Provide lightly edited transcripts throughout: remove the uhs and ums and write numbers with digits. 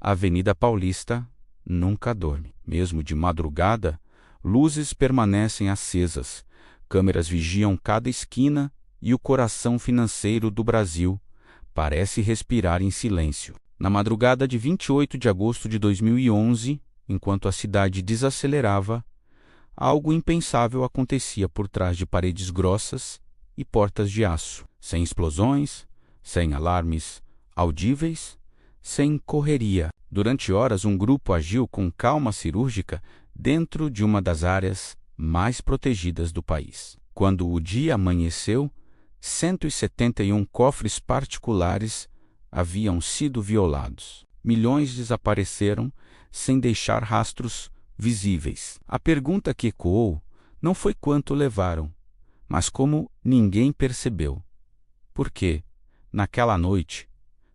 A Avenida Paulista nunca dorme. Mesmo de madrugada, luzes permanecem acesas, câmeras vigiam cada esquina e o coração financeiro do Brasil parece respirar em silêncio. Na madrugada de 28 de agosto de 2011, enquanto a cidade desacelerava, algo impensável acontecia por trás de paredes grossas e portas de aço, sem explosões, sem alarmes audíveis, sem correria. Durante horas, um grupo agiu com calma cirúrgica dentro de uma das áreas mais protegidas do país. Quando o dia amanheceu, 171 cofres particulares haviam sido violados. Milhões desapareceram sem deixar rastros visíveis. A pergunta que ecoou não foi quanto levaram, mas como ninguém percebeu. Porque, naquela noite,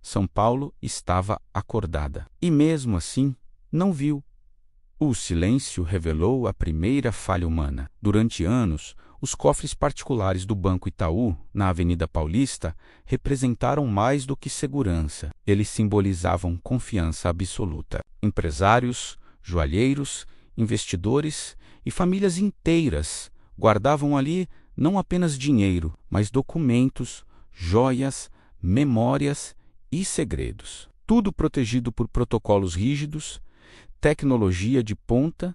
São Paulo estava acordada. E mesmo assim, não viu. O silêncio revelou a primeira falha humana. Durante anos, os cofres particulares do Banco Itaú, na Avenida Paulista, representaram mais do que segurança. Eles simbolizavam confiança absoluta. Empresários, joalheiros, investidores e famílias inteiras guardavam ali não apenas dinheiro, mas documentos, joias, memórias e segredos. Tudo protegido por protocolos rígidos, tecnologia de ponta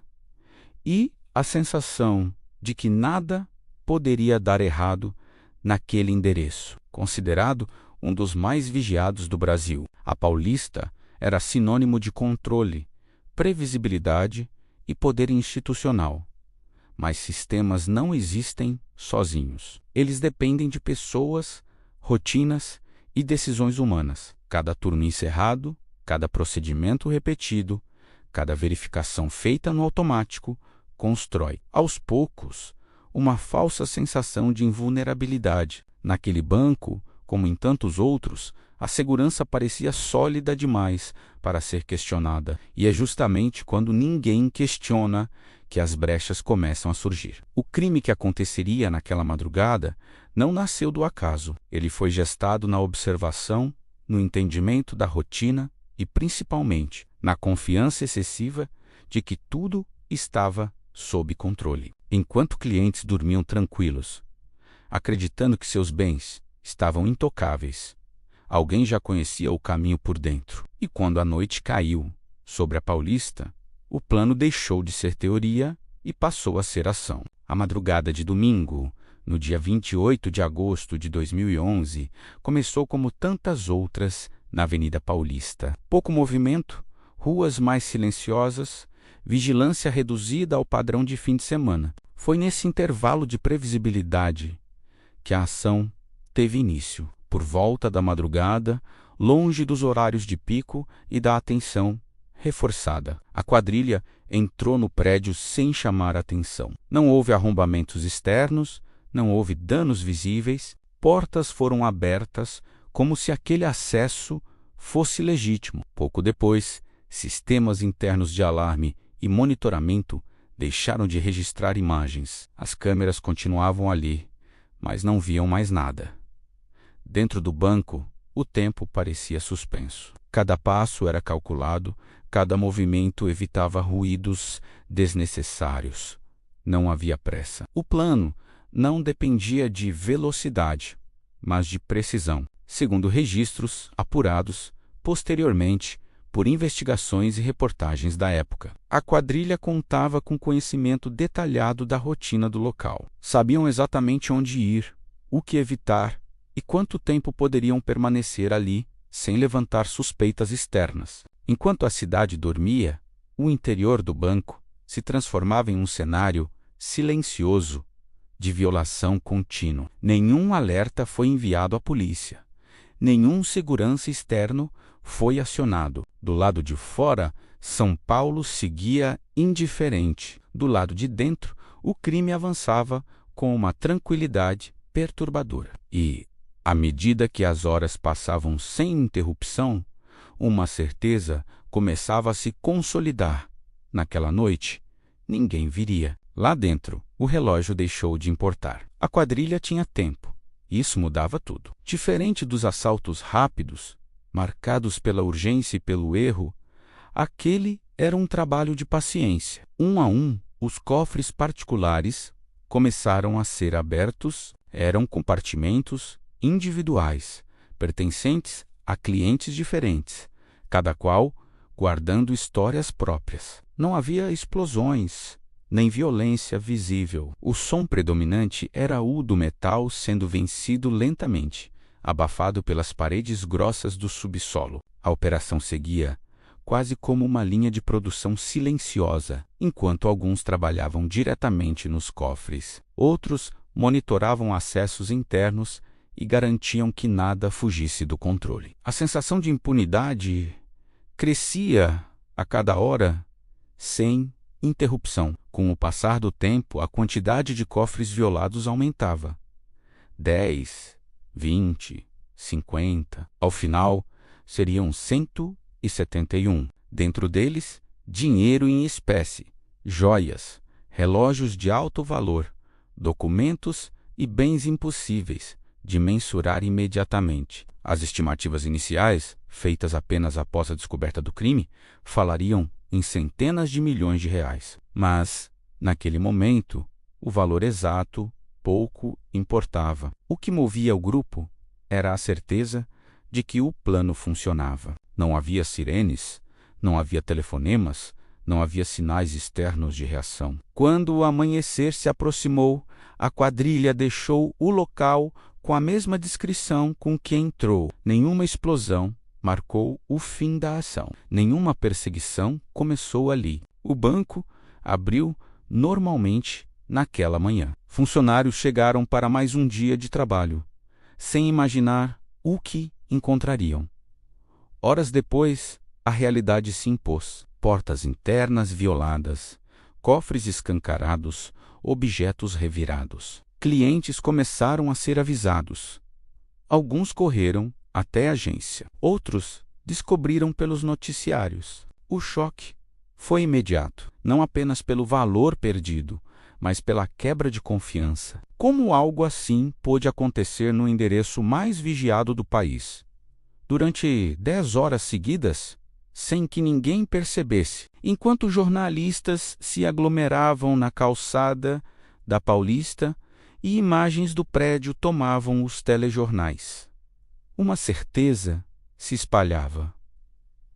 e a sensação de que nada poderia dar errado naquele endereço, considerado um dos mais vigiados do Brasil. A Paulista era sinônimo de controle, previsibilidade e poder institucional. Mas sistemas não existem sozinhos. Eles dependem de pessoas, rotinas e decisões humanas. Cada turno encerrado, cada procedimento repetido, cada verificação feita no automático constrói, aos poucos, uma falsa sensação de invulnerabilidade. Naquele banco, como em tantos outros, a segurança parecia sólida demais para ser questionada, e é justamente quando ninguém questiona que as brechas começam a surgir. O crime que aconteceria naquela madrugada não nasceu do acaso. Ele foi gestado na observação, no entendimento da rotina e, principalmente, na confiança excessiva de que tudo estava sob controle. Enquanto clientes dormiam tranquilos, acreditando que seus bens estavam intocáveis, alguém já conhecia o caminho por dentro. E quando a noite caiu sobre a Paulista, o plano deixou de ser teoria e passou a ser ação. A madrugada de domingo, no dia 28 de agosto de 2011, começou como tantas outras na Avenida Paulista. Pouco movimento, ruas mais silenciosas, vigilância reduzida ao padrão de fim de semana. Foi nesse intervalo de previsibilidade que a ação teve início. Por volta da madrugada, longe dos horários de pico e da atenção reforçada, a quadrilha entrou no prédio sem chamar atenção. Não houve arrombamentos externos, não houve danos visíveis, portas foram abertas como se aquele acesso fosse legítimo. Pouco depois, sistemas internos de alarme e monitoramento deixaram de registrar imagens. As câmeras continuavam ali, mas não viam mais nada. Dentro do banco, o tempo parecia suspenso. Cada passo era calculado, cada movimento evitava ruídos desnecessários. Não havia pressa. O plano não dependia de velocidade, mas de precisão, segundo registros apurados posteriormente por investigações e reportagens da época. A quadrilha contava com conhecimento detalhado da rotina do local. Sabiam exatamente onde ir, o que evitar e quanto tempo poderiam permanecer ali sem levantar suspeitas externas. Enquanto a cidade dormia, o interior do banco se transformava em um cenário silencioso de violação contínua. Nenhum alerta foi enviado à polícia. Nenhum segurança externo foi acionado. Do lado de fora, São Paulo seguia indiferente. Do lado de dentro, o crime avançava com uma tranquilidade perturbadora. E, à medida que as horas passavam sem interrupção, uma certeza começava a se consolidar. Naquela noite, ninguém viria. Lá dentro, o relógio deixou de importar. A quadrilha tinha tempo. Isso mudava tudo. Diferente dos assaltos rápidos, marcados pela urgência e pelo erro, Aquele era um trabalho de paciência. Um a um, os cofres particulares começaram a ser abertos. Eram compartimentos individuais, pertencentes a clientes diferentes, cada qual guardando histórias próprias. Não havia explosões, nem violência visível. O som predominante era o do metal sendo vencido lentamente, abafado pelas paredes grossas do subsolo. A operação seguia quase como uma linha de produção silenciosa, enquanto alguns trabalhavam diretamente nos cofres. Outros monitoravam acessos internos e garantiam que nada fugisse do controle. A sensação de impunidade crescia a cada hora, sem interrupção. Com o passar do tempo, a quantidade de cofres violados aumentava. 10, 20, 50. Ao final, seriam 171. Dentro deles, dinheiro em espécie, joias, relógios de alto valor, documentos e bens impossíveis de mensurar imediatamente. As estimativas iniciais, feitas apenas após a descoberta do crime, falariam em centenas de milhões de reais. Mas, naquele momento, o valor exato pouco importava. O que movia o grupo era a certeza de que o plano funcionava. Não havia sirenes, não havia telefonemas, não havia sinais externos de reação. Quando o amanhecer se aproximou, a quadrilha deixou o local com a mesma descrição com que entrou. Nenhuma explosão marcou o fim da ação. Nenhuma perseguição começou ali. O banco abriu normalmente naquela manhã. Funcionários chegaram para mais um dia de trabalho, sem imaginar o que encontrariam. Horas depois, a realidade se impôs. Portas internas violadas, cofres escancarados, objetos revirados. Clientes começaram a ser avisados. Alguns correram até a agência. Outros descobriram pelos noticiários. O choque foi imediato, não apenas pelo valor perdido, mas pela quebra de confiança. Como algo assim pôde acontecer no endereço mais vigiado do país? Durante 10 horas seguidas, sem que ninguém percebesse, enquanto jornalistas se aglomeravam na calçada da Paulista e imagens do prédio tomavam os telejornais. Uma certeza se espalhava.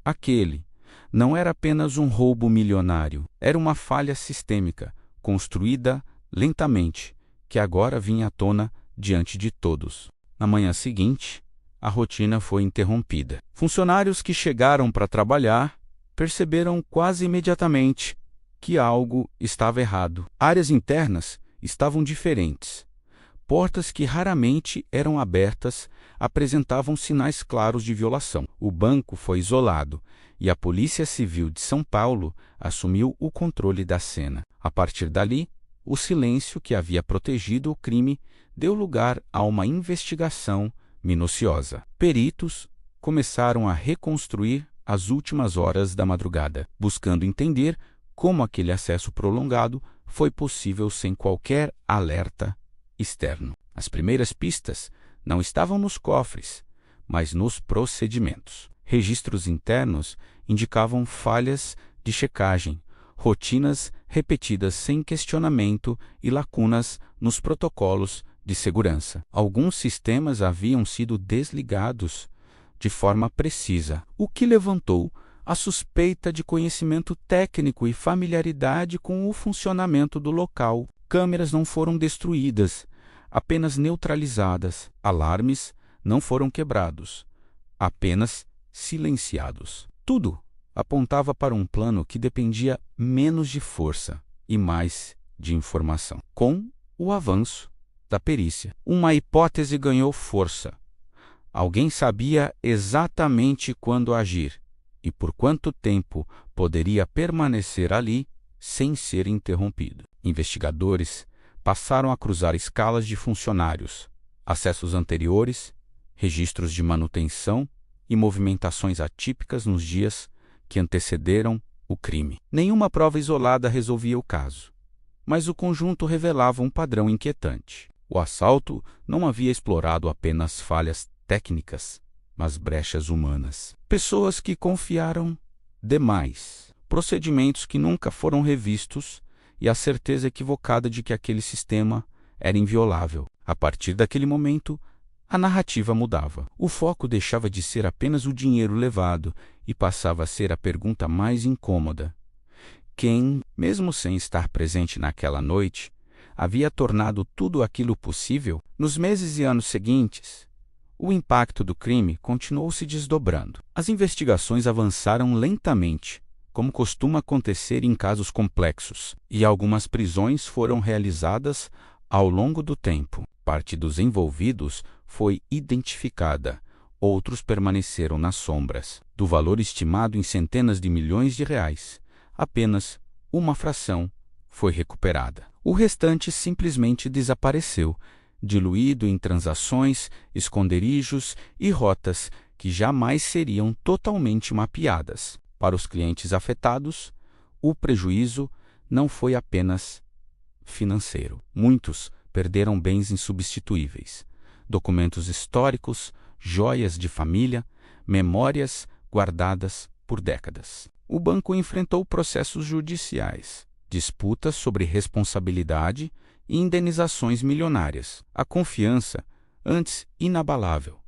Aquele não era apenas um roubo milionário, era uma falha sistêmica, construída lentamente, que agora vinha à tona diante de todos. Na manhã seguinte, a rotina foi interrompida. Funcionários que chegaram para trabalhar perceberam quase imediatamente que algo estava errado. Áreas internas estavam diferentes. Portas que raramente eram abertas apresentavam sinais claros de violação. O banco foi isolado e a Polícia Civil de São Paulo assumiu o controle da cena. A partir dali, o silêncio que havia protegido o crime deu lugar a uma investigação minuciosa. Peritos começaram a reconstruir as últimas horas da madrugada, buscando entender como aquele acesso prolongado foi possível sem qualquer alerta externo. As primeiras pistas não estavam nos cofres, mas nos procedimentos. Registros internos indicavam falhas de checagem, rotinas repetidas sem questionamento e lacunas nos protocolos de segurança. Alguns sistemas haviam sido desligados de forma precisa, o que levantou a suspeita de conhecimento técnico e familiaridade com o funcionamento do local. Câmeras não foram destruídas, apenas neutralizadas. Alarmes não foram quebrados, apenas silenciados. Tudo apontava para um plano que dependia menos de força e mais de informação. Com o avanço da perícia, uma hipótese ganhou força. Alguém sabia exatamente quando agir e por quanto tempo poderia permanecer ali sem ser interrompido. Investigadores passaram a cruzar escalas de funcionários, acessos anteriores, registros de manutenção e movimentações atípicas nos dias que antecederam o crime. Nenhuma prova isolada resolvia o caso, mas o conjunto revelava um padrão inquietante. O assalto não havia explorado apenas falhas técnicas, mas brechas humanas. Pessoas que confiaram demais. Procedimentos que nunca foram revistos e a certeza equivocada de que aquele sistema era inviolável. A partir daquele momento, a narrativa mudava. O foco deixava de ser apenas o dinheiro levado e passava a ser a pergunta mais incômoda. Quem, mesmo sem estar presente naquela noite, havia tornado tudo aquilo possível? Nos meses e anos seguintes, o impacto do crime continuou se desdobrando. As investigações avançaram lentamente, como costuma acontecer em casos complexos, e algumas prisões foram realizadas ao longo do tempo. Parte dos envolvidos foi identificada, outros permaneceram nas sombras. Do valor estimado em centenas de milhões de reais, apenas uma fração foi recuperada. O restante simplesmente desapareceu, diluído em transações, esconderijos e rotas que jamais seriam totalmente mapeadas. Para os clientes afetados, o prejuízo não foi apenas financeiro. Muitos perderam bens insubstituíveis, documentos históricos, joias de família, memórias guardadas por décadas. O banco enfrentou processos judiciais, disputas sobre responsabilidade e indenizações milionárias. A confiança, antes inabalável,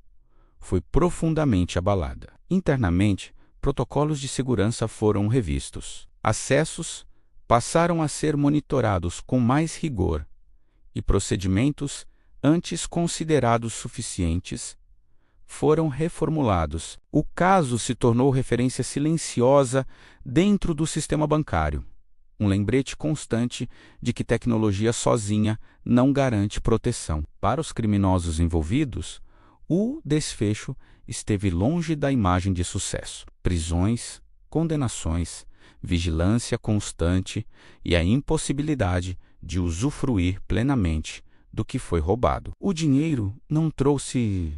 foi profundamente abalada. Internamente, protocolos de segurança foram revistos. Acessos passaram a ser monitorados com mais rigor e procedimentos, antes considerados suficientes, foram reformulados. O caso se tornou referência silenciosa dentro do sistema bancário, um lembrete constante de que tecnologia sozinha não garante proteção. Para os criminosos envolvidos, o desfecho esteve longe da imagem de sucesso. Prisões, condenações, vigilância constante e a impossibilidade de usufruir plenamente do que foi roubado. O dinheiro não trouxe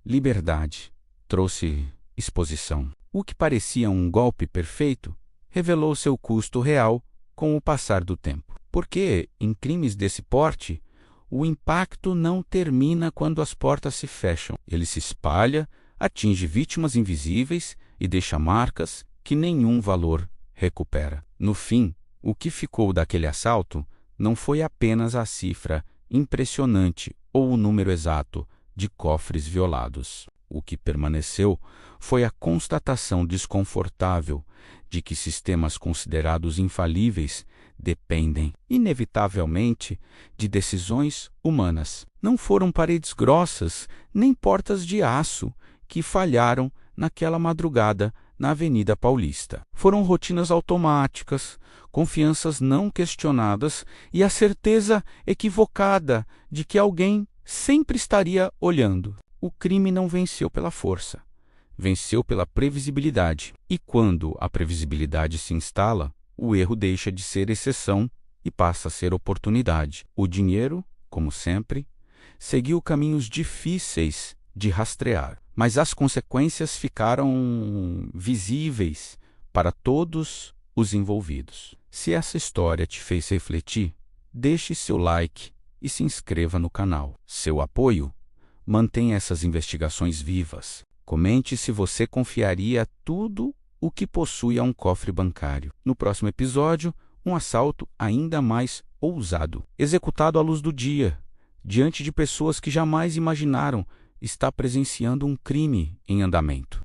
liberdade, trouxe exposição. O que parecia um golpe perfeito revelou seu custo real com o passar do tempo. Porque, em crimes desse porte, o impacto não termina quando as portas se fecham. Ele se espalha, atinge vítimas invisíveis e deixa marcas que nenhum valor recupera. No fim, o que ficou daquele assalto não foi apenas a cifra impressionante ou o número exato de cofres violados. O que permaneceu foi a constatação desconfortável de que sistemas considerados infalíveis dependem, inevitavelmente, de decisões humanas. Não foram paredes grossas, nem portas de aço que falharam naquela madrugada na Avenida Paulista. Foram rotinas automáticas, confianças não questionadas e a certeza equivocada de que alguém sempre estaria olhando. O crime não venceu pela força, venceu pela previsibilidade. E quando a previsibilidade se instala, o erro deixa de ser exceção e passa a ser oportunidade. O dinheiro, como sempre, seguiu caminhos difíceis de rastrear, mas as consequências ficaram visíveis para todos os envolvidos. Se essa história te fez refletir, deixe seu like e se inscreva no canal. Seu apoio mantém essas investigações vivas. Comente se você confiaria tudo o que possui a um cofre bancário. No próximo episódio, um assalto ainda mais ousado, executado à luz do dia, diante de pessoas que jamais imaginaram estar presenciando um crime em andamento.